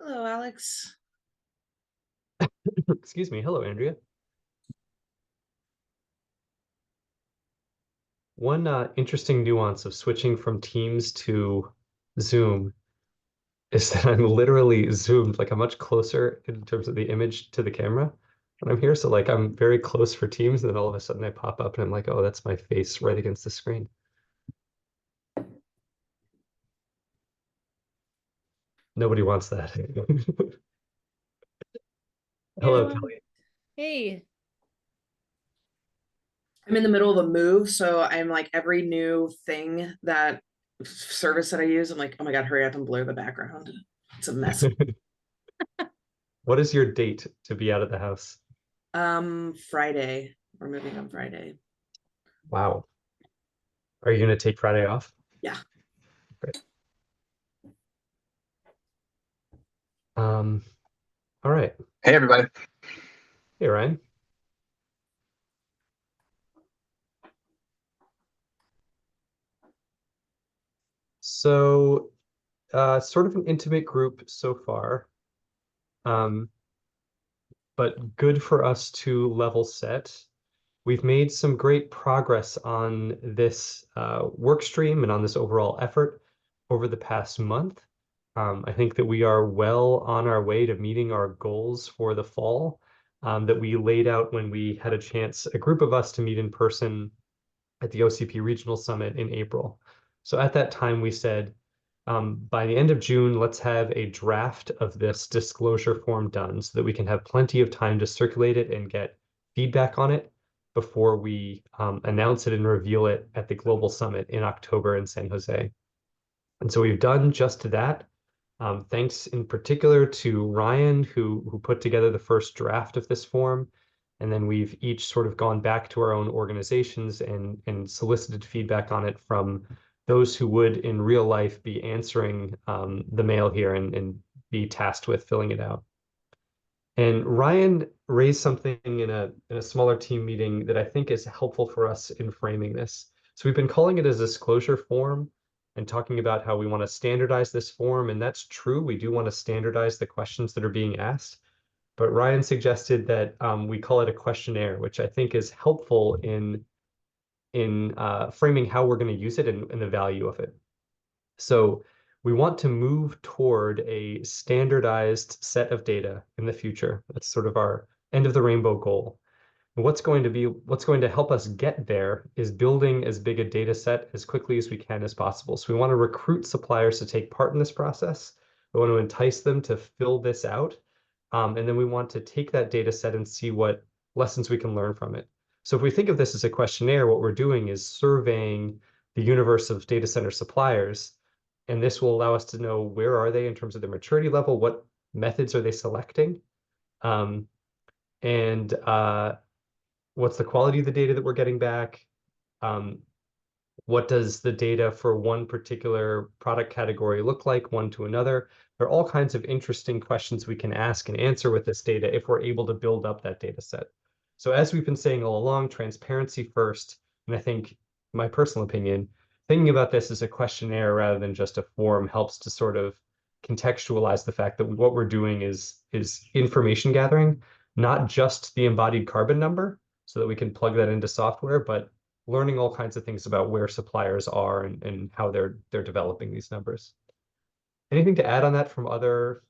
Hello, Alex. Excuse me. Hello, Andrea. One interesting nuance of switching from Teams to Zoom is that I'm literally zoomed like I'm much closer in terms of the image to the camera when I'm here. So like I'm very close for Teams, and then all of a sudden I pop up and I'm like, oh, that's my face right against the screen. Nobody wants that. Hey Hello, everyone. Kelly. Hey. I'm in the middle of a move, so I'm like every new thing that service that I use, I'm like, oh my God, hurry up and blur the background. It's a mess. What is your date to be out of the house? Friday. We're moving on Friday. Wow. Are you going to take Friday off? Yeah. Great. Um, all right. Hey, everybody. Hey, Ryan. So, sort of an intimate group so far, um, but good for us to level set. We've made some great progress on this work stream and on this overall effort over the past month. I think that we are well on our way to meeting our goals for the fall that we laid out when we had a chance, a group of us, to meet in person at the OCP Regional Summit in April. So at that time, we said, by the end of June, let's have a draft of this disclosure form done so that we can have plenty of time to circulate it and get feedback on it before we announce it and reveal it at the Global Summit in October in San Jose. And so we've done just that. Thanks in particular to Ryan, who put together the first draft of this form. And then we've each sort of gone back to our own organizations and solicited feedback on it from those who would in real life be answering the mail here and be tasked with filling it out. And Ryan raised something in a smaller team meeting that I think is helpful for us in framing this. So we've been calling it a disclosure form and talking about how we want to standardize this form, and that's true. We do want to standardize the questions that are being asked. But Ryan suggested that we call it a questionnaire, which I think is helpful in framing how we're going to use it and the value of it. So we want to move toward a standardized set of data in the future. That's sort of our end of the rainbow goal. And what's going to help us get there is building as big a data set as quickly as we can as possible. So we want to recruit suppliers to take part in this process. We want to entice them to fill this out. And then we want to take that data set and see what lessons we can learn from it. So if we think of this as a questionnaire, what we're doing is surveying the universe of data center suppliers, and this will allow us to know where are they in terms of their maturity level, what methods are they selecting, um, and what's the quality of the data that we're getting back, um, what does the data for one particular product category look like, one to another. There are all kinds of interesting questions we can ask and answer with this data if we're able to build up that data set. So as we've been saying all along, transparency first, and I think, my personal opinion, thinking about this as a questionnaire rather than just a form helps to sort of contextualize the fact that what we're doing is information gathering, not just the embodied carbon number, so that we can plug that into software, but learning all kinds of things about where suppliers are and how they're developing these numbers. Anything to add on that from other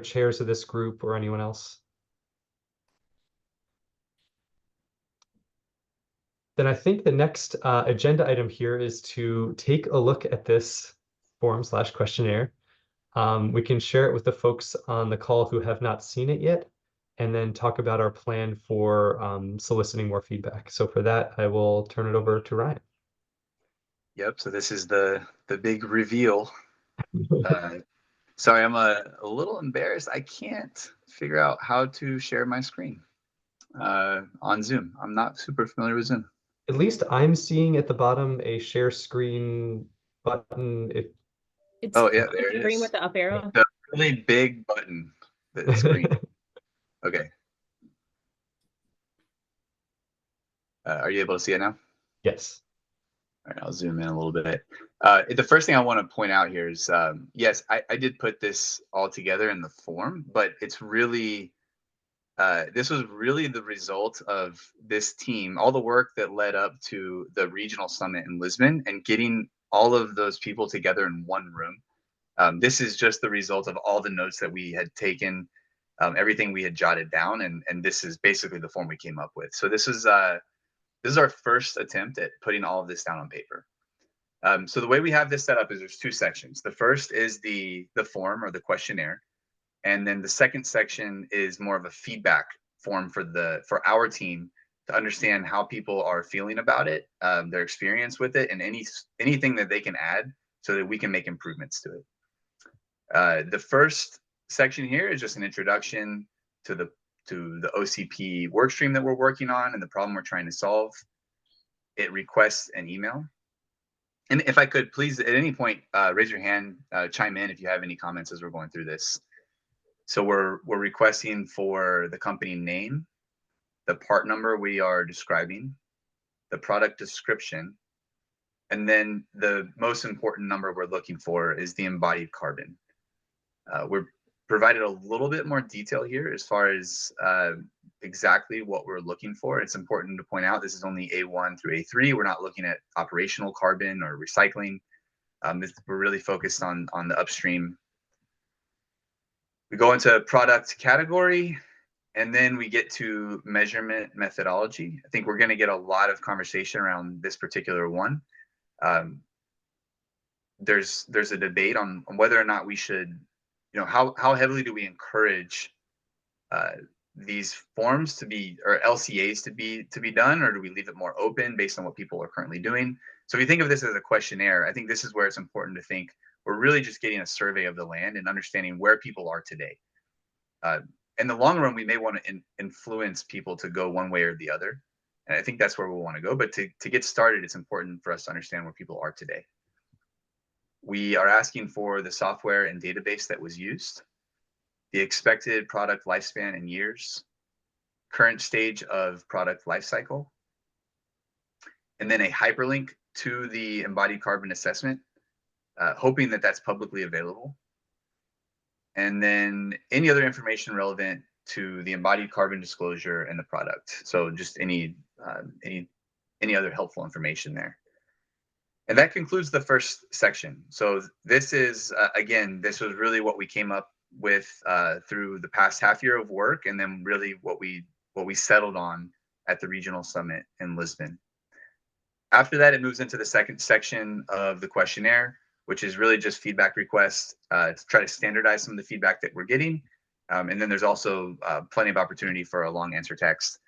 chairs of this group or anyone else? Then I think the next agenda item here is to take a look at this form/questionnaire. We can share it with the folks on the call who have not seen it yet, and then talk about our plan for soliciting more feedback. So for that, I will turn it over to Ryan. Yep. So this is the big reveal. Sorry, I'm a little embarrassed. I can't figure out how to share my screen on Zoom. I'm not super familiar with Zoom. At least I'm seeing at the bottom a share screen button. It's Oh yeah, there the it green with is. the up arrow. The really big button that's green. Okay. Are you able to see it now? Yes. All right, I'll zoom in a little bit. The first thing I want to point out here is, yes, I did put this all together in the form, but it's really, this was really the result of this team, all the work that led up to the regional summit in Lisbon and getting all of those people together in one room. This is just the result of all the notes that we had taken, everything we had jotted down, and this is basically the form we came up with. So this is our first attempt at putting all of this down on paper. So the way we have this set up is there's two sections. The first is the form or the questionnaire, and then the second section is more of a feedback form for our team to understand how people are feeling about it, their experience with it, and anything that they can add so that we can make improvements to it. The first section here is just an introduction to the OCP workstream that we're working on and the problem we're trying to solve. It requests an email. And if I could, please, at any point, raise your hand, chime in if you have any comments as we're going through this. So we're requesting for the company name, the part number we are describing, the product description, and then the most important number we're looking for is the embodied carbon. We're provided a little bit more detail here as far as exactly what we're looking for. It's important to point out this is only A1 through A3. We're not looking at operational carbon or recycling. We're really focused on the upstream. We go into product category, and then we get to measurement methodology. I think we're going to get a lot of conversation around this particular one. There's a debate on whether or not we should, how heavily do we encourage these forms to be, or LCAs to be done, or do we leave it more open based on what people are currently doing? So if you think of this as a questionnaire, I think this is where it's important to think we're really just getting a survey of the land and understanding where people are today. In the long run, we may want to influence people to go one way or the other. And I think that's where we'll want to go. But to get started, it's important for us to understand where people are today. We are asking for the software and database that was used, the expected product lifespan in years, current stage of product lifecycle, and then a hyperlink to the embodied carbon assessment, hoping that that's publicly available. And then any other information relevant to the embodied carbon disclosure and the product. So just any other helpful information there. And that concludes the first section. So this is, again, this was really what we came up with through the past half year of work, and then really what we settled on at the regional summit in Lisbon. After that, it moves into the second section of the questionnaire, which is really just feedback requests to try to standardize some of the feedback that we're getting. And then there's also plenty of opportunity for a long answer text.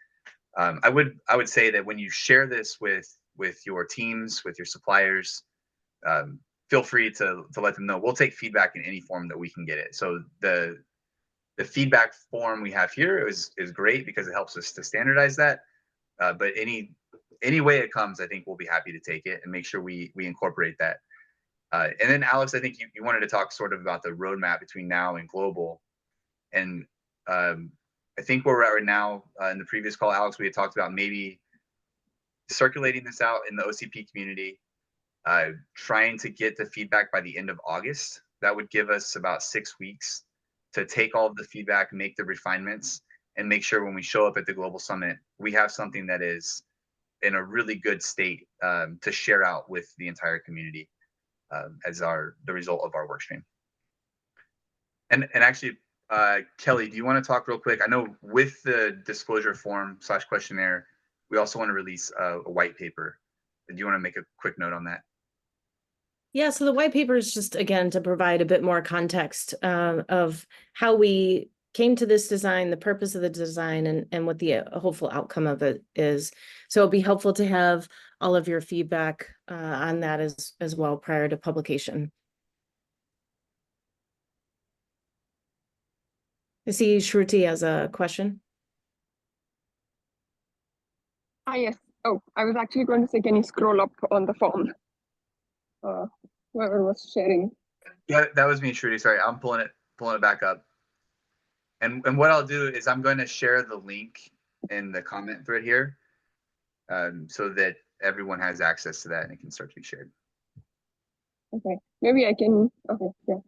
I would say that when you share this with your teams, with your suppliers, feel free to let them know. We'll take feedback in any form that we can get it. So the feedback form we have here is great because it helps us to standardize that. But any way it comes, I think we'll be happy to take it and make sure we incorporate that. And then Alex, I think you wanted to talk sort of about the roadmap between now and global. And I think where we're at right now, in the previous call, Alex, we had talked about maybe circulating this out in the OCP community, trying to get the feedback by the end of August. That would give us about 6 weeks to take all of the feedback, make the refinements, and make sure when we show up at the Global Summit, we have something that is in a really good state to share out with the entire community as the result of our workstream. And actually, Kelly, do you want to talk real quick? I know with the disclosure form / questionnaire, we also want to release a white paper. Do you want to make a quick note on that? Yeah, so the white paper is just, again, to provide a bit more context of how we came to this design, the purpose of the design, and what the hopeful outcome of it is. So it'll be helpful to have all of your feedback on that as well prior to publication. I see Shruti has a question. Yes. Oh, I was actually going to say, can you scroll up on the phone? Whoever was sharing. Yeah, that was me, Shruti. Sorry, I'm pulling it back up. And what I'll do is I'm going to share the link in the comment thread here, so that everyone has access to that and it can start to be shared. Okay, maybe I can. Okay, yeah.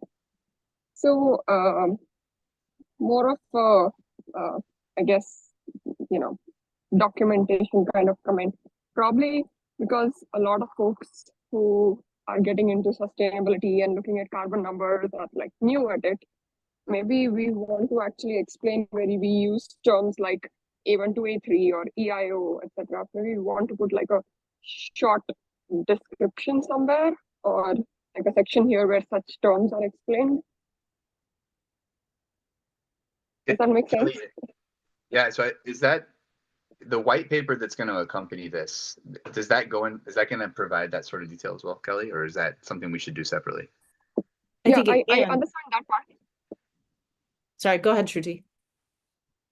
So more of I guess, documentation kind of comment. Probably because a lot of folks who are getting into sustainability and looking at carbon numbers are like new at it. Maybe we want to actually explain where we use terms like A1 to A3 or EIO, etc. Maybe we want to put like a short description somewhere, or like a section here where such terms are explained. Does that make sense? Yeah, so is that the white paper that's going to accompany this? Is that going to provide that sort of detail as well, Kelly, or is that something we should do separately? I think it I can. understand that part. Sorry, go ahead, Shruti.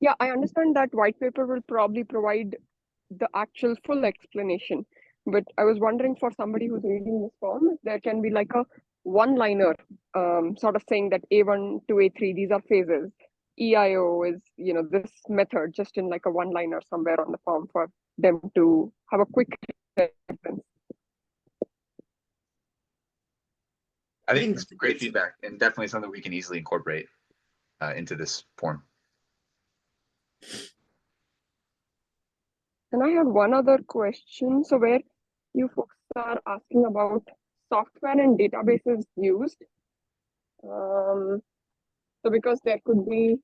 Yeah, I understand that white paper will probably provide the actual full explanation. But I was wondering, for somebody who's reading this form, there can be like a one-liner sort of saying that A1 to A3, these are phases. EIO is, this method, just in like a one-liner somewhere on the form for them to have a quick reference. I think it's great feedback and definitely something we can easily incorporate into this form. And I have one other question. So where you folks are asking about software and databases used. So because there could be,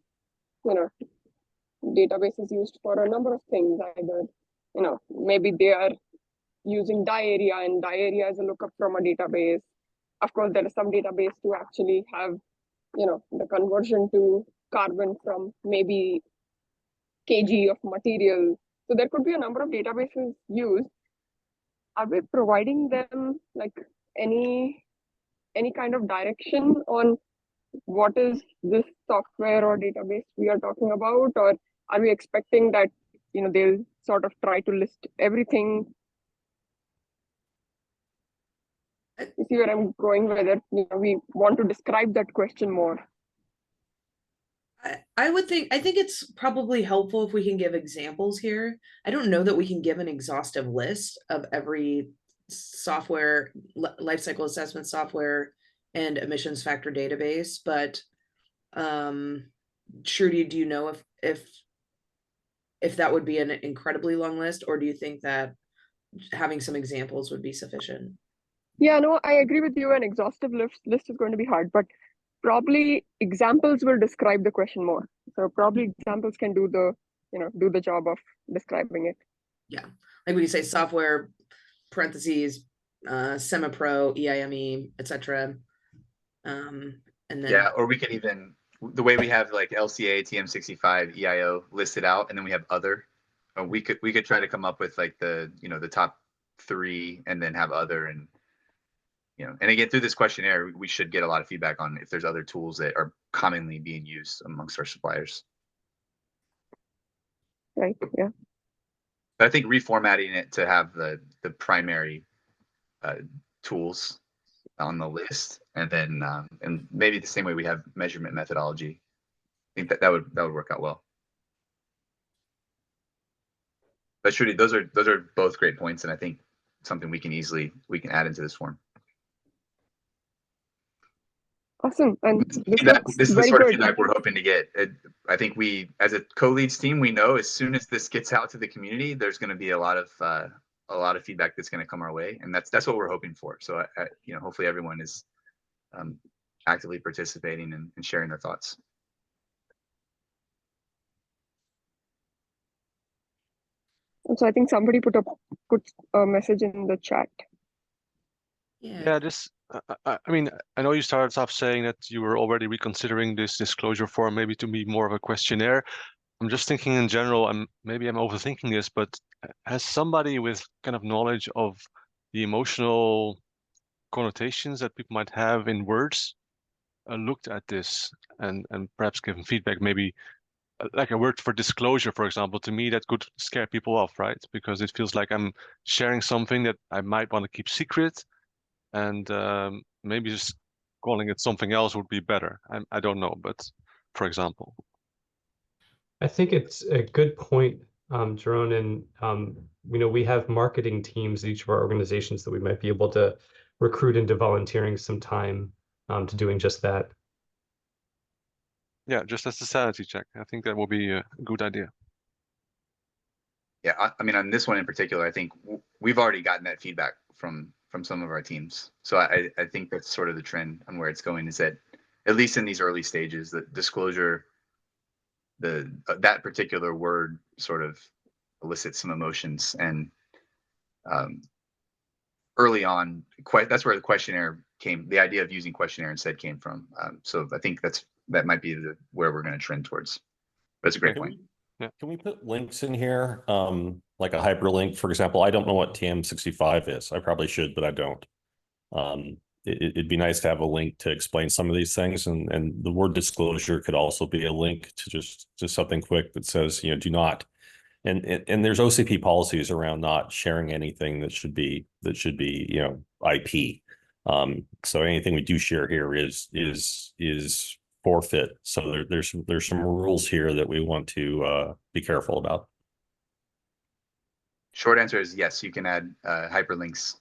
databases used for a number of things, either, maybe they are using diarrhea, and diarrhea is a lookup from a database. Of course, there is some database to actually have, the conversion to carbon from maybe kg of material. So there could be a number of databases used. Are we providing them like any kind of direction on what is this software or database we are talking about, or are we expecting that they'll sort of try to list everything? You see where I'm going with it? We want to describe that question more. I think it's probably helpful if we can give examples here. I don't know that we can give an exhaustive list of every software, life cycle assessment software and emissions factor database, but Shruti, do you know if that would be an incredibly long list, or do you think that having some examples would be sufficient? Yeah, no, I agree with you. An exhaustive list is going to be hard, but probably examples will describe the question more. So probably examples can do the job of describing it. Yeah, like when you say software parentheses, semi-pro, EIME, etc. And then Yeah, or we could even, the way we have like LCA, TM65, EIO listed out, and then we have other. We could try to come up with like the top 3, and then have other, and and again, through this questionnaire, we should get a lot of feedback on if there's other tools that are commonly being used amongst our suppliers. Right. Yeah. But I think reformatting it to have the primary tools on the list, and then and maybe the same way we have measurement methodology. I think that would work out well. But Shruti, those are both great points, and I think something we can add into this form. Awesome. And this is the sort of feedback we're hoping to get. I think we, as a co-leads team, we know as soon as this gets out to the community, there's going to be a lot of feedback that's going to come our way, and that's what we're hoping for. So hopefully everyone is actively participating and sharing their thoughts. So I think somebody put a message in the chat. Yeah, I mean, I know you started off saying that you were already reconsidering this disclosure form maybe to be more of a questionnaire. I'm just thinking in general, maybe I'm overthinking this, but has somebody with kind of knowledge of the emotional connotations that people might have in words looked at this and perhaps given feedback? Maybe like a word for disclosure, for example, to me that could scare people off, right? Because it feels like I'm sharing something that I might want to keep secret. And maybe just calling it something else would be better. I don't know, but for example. I think it's a good point Jerome, and we have marketing teams at each of our organizations that we might be able to recruit into volunteering some time to doing just that. Yeah, just as a sanity check. I think that will be a good idea. Yeah, I mean, on this one in particular, I think we've already gotten that feedback from some of our teams. So I think that's sort of the trend on where it's going, is that at least in these early stages, the disclosure, that particular word sort of elicits some emotions, and early on, that's where the questionnaire came. The idea of using questionnaire instead came from. So I think that might be where we're going to trend towards. That's a great point. Can we put links in here? Like a hyperlink, for example? I don't know what TM65 is. I probably should, but I don't. It'd be nice to have a link to explain some of these things, and the word disclosure could also be a link to just something quick that says, do not. And there's OCP policies around not sharing anything that should be IP. So anything we do share here is forfeit. So there's some rules here that we want to be careful about. Short answer is yes. You can add hyperlinks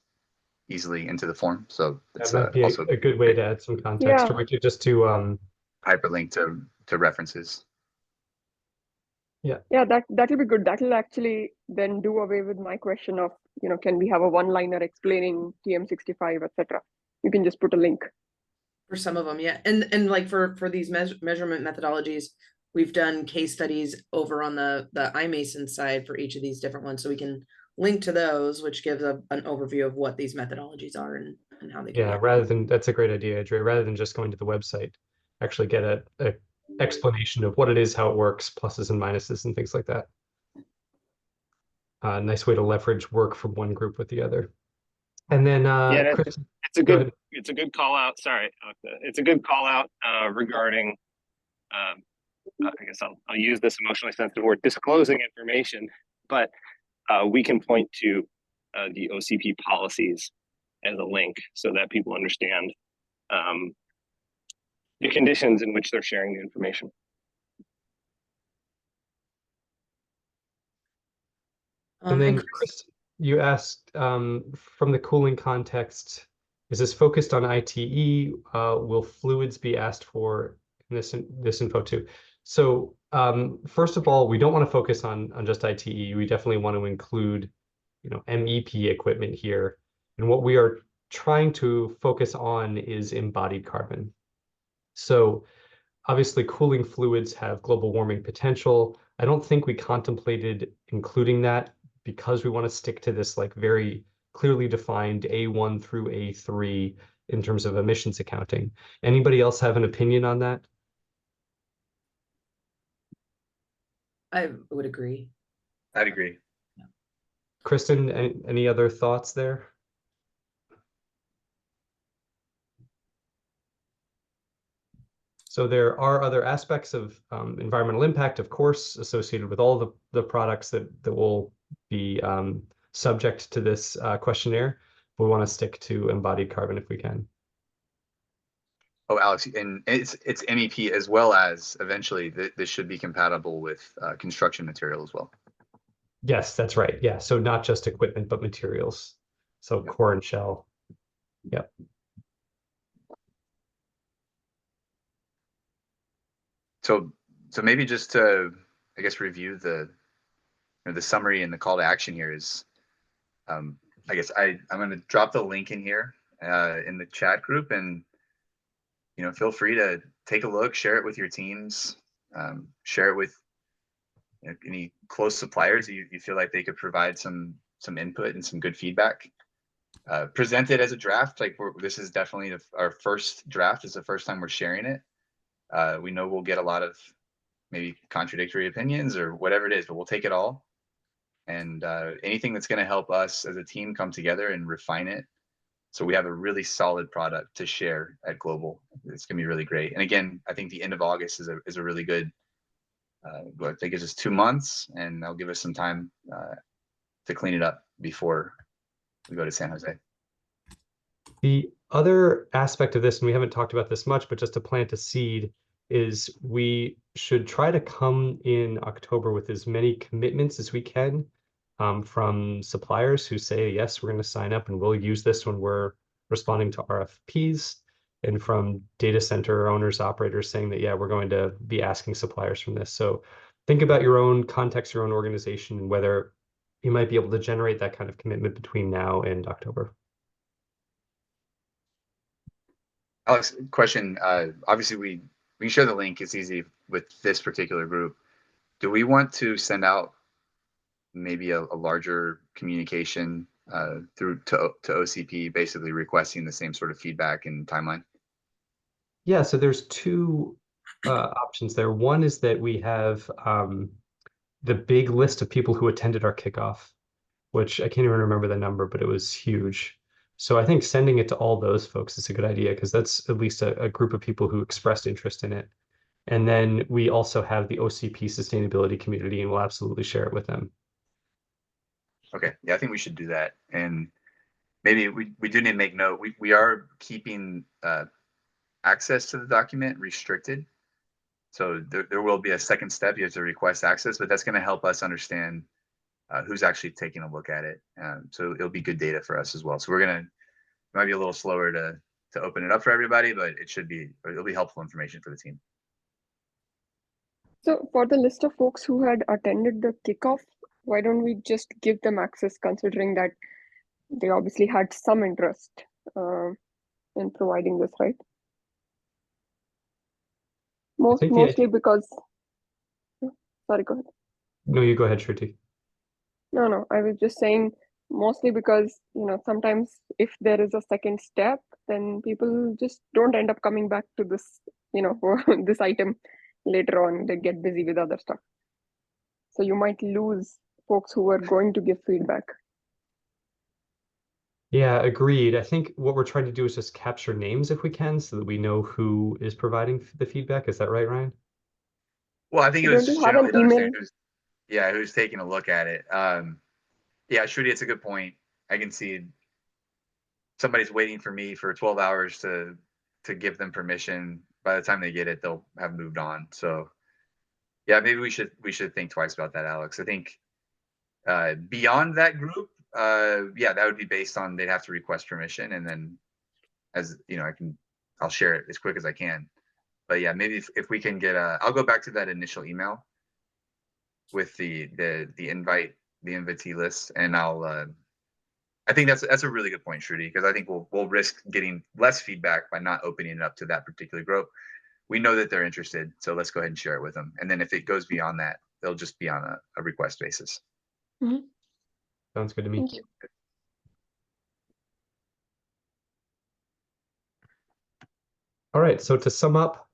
easily into the form. So that might be also a good way to add some context, or we could just do hyperlink to references. Yeah, that'll be good. That'll actually then do away with my question of, can we have a one-liner explaining TM65, etc. You can just put a link. For some of them, yeah. And like for these measurement methodologies, we've done case studies over on the iMason side for each of these different ones. So we can link to those, which gives an overview of what these methodologies are and how they can work. That's a great idea, Adria. Rather than just going to the website, actually get a explanation of what it is, how it works, pluses and minuses and things like that. Nice way to leverage work from one group with the other. And then Chris, it's a good call out. Sorry, it's a good call out regarding I guess I'll use this emotionally sensitive word, disclosing information, but we can point to the OCP policies as a link so that people understand the conditions in which they're sharing the information. And then Chris, you asked from the cooling context, is this focused on ITE? Will fluids be asked for in this info too? So first of all, we don't want to focus on just ITE. We definitely want to include, MEP equipment here. And what we are trying to focus on is embodied carbon. So obviously cooling fluids have global warming potential. I don't think we contemplated including that because we want to stick to this like very clearly defined A1 through A3 in terms of emissions accounting. Anybody else have an opinion on that? I would agree. I'd agree. Yeah. Kristen, any other thoughts there? So there are other aspects of environmental impact, of course, associated with all the products that will be subject to this questionnaire. We want to stick to embodied carbon if we can. Oh, Alex, and it's MEP as well as eventually this should be compatible with construction material as well. Yes, that's right. Yeah, so not just equipment, but materials. So core and shell. Yep. So maybe just to, I guess, review the summary and the call to action here is, I guess I'm going to drop the link in here in the chat group, and feel free to take a look, share it with your teams, share it with any close suppliers you feel like they could provide some input and some good feedback. Present it as a draft. Like this is definitely our first draft. It's the first time we're sharing it. We know we'll get a lot of maybe contradictory opinions or whatever it is, but we'll take it all. And anything that's going to help us as a team come together and refine it, so we have a really solid product to share at Global. It's going to be really great. And again, I think the end of August is a really good, I think it's just 2 months, and that'll give us some time to clean it up before we go to San Jose. The other aspect of this, and we haven't talked about this much, but just to plant a seed, is we should try to come in October with as many commitments as we can from suppliers who say, yes, we're going to sign up and we'll use this when we're responding to RFPs, and from data center owners, operators saying that, yeah, we're going to be asking suppliers from this. So think about your own context, your own organization, and whether you might be able to generate that kind of commitment between now and October. Alex, question. Obviously, we can share the link. It's easy with this particular group. Do we want to send out maybe a larger communication through to OCP, basically requesting the same sort of feedback and timeline? Yeah, so there's two options there. One is that we have the big list of people who attended our kickoff, which I can't even remember the number, but it was huge. So I think sending it to all those folks is a good idea, because that's at least a group of people who expressed interest in it. And then we also have the OCP sustainability community, and we'll absolutely share it with them. Okay, yeah, I think we should do that. And maybe we do need to make note, we are keeping access to the document restricted. So there will be a second step. You have to request access, but that's going to help us understand who's actually taking a look at it. So it'll be good data for us as well. So it might be a little slower to open it up for everybody, but it'll be helpful information for the team. So for the list of folks who had attended the kickoff, why don't we just give them access, considering that they obviously had some interest in providing this, right? Mostly because, sorry, go ahead. No, you go ahead, Shruti. No, I was just saying mostly because, sometimes if there is a second step, then people just don't end up coming back to this, this item later on. They get busy with other stuff. So you might lose folks who are going to give feedback. Yeah, agreed. I think what we're trying to do is just capture names if we can, so that we know who is providing the feedback. Is that right, Ryan? Well, I think it was Don't just you have generally an to email? understand who's taking a look at it. Yeah, Shruti, it's a good point. I can see somebody's waiting for me for 12 hours to give them permission. By the time they get it, they'll have moved on. So yeah, maybe we should think twice about that, Alex. I think beyond that group, yeah, that would be based on they'd have to request permission, and then as you know, I'll share it as quick as I can. But yeah, maybe if we can get I'll go back to that initial email with the invitee list, and I think that's a really good point, Shruti, because I think we'll risk getting less feedback by not opening it up to that particular group. We know that they're interested, so let's go ahead and share it with them. And then if it goes beyond that, they'll just be on a request basis. Mm-hmm. Sounds good to me. Thank you. All right, so to sum up,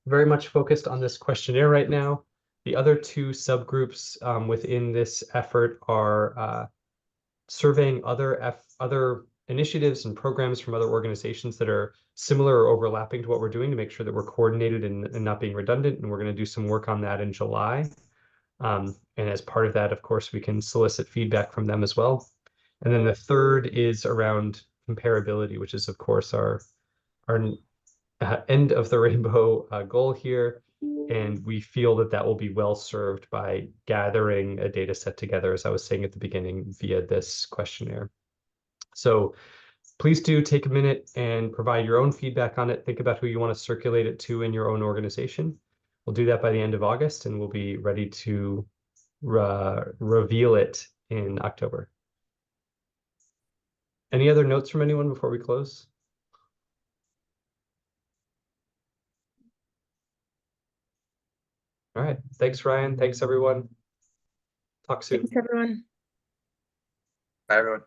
very much focused on this questionnaire right now. The other two subgroups within this effort are surveying other initiatives and programs from other organizations that are similar or overlapping to what we're doing, to make sure that we're coordinated and not being redundant. And we're going to do some work on that in July. And as part of that, of course, we can solicit feedback from them as well. And then the third is around comparability, which is, of course, our end of the rainbow goal here. And we feel that will be well served by gathering a data set together, as I was saying at the beginning, via this questionnaire. So please do take a minute and provide your own feedback on it. Think about who you want to circulate it to in your own organization. We'll do that by the end of August, and we'll be ready to reveal it in October. Any other notes from anyone before we close? All right. Thanks, Ryan. Thanks, everyone. Talk soon. Thanks, everyone. Bye, everyone.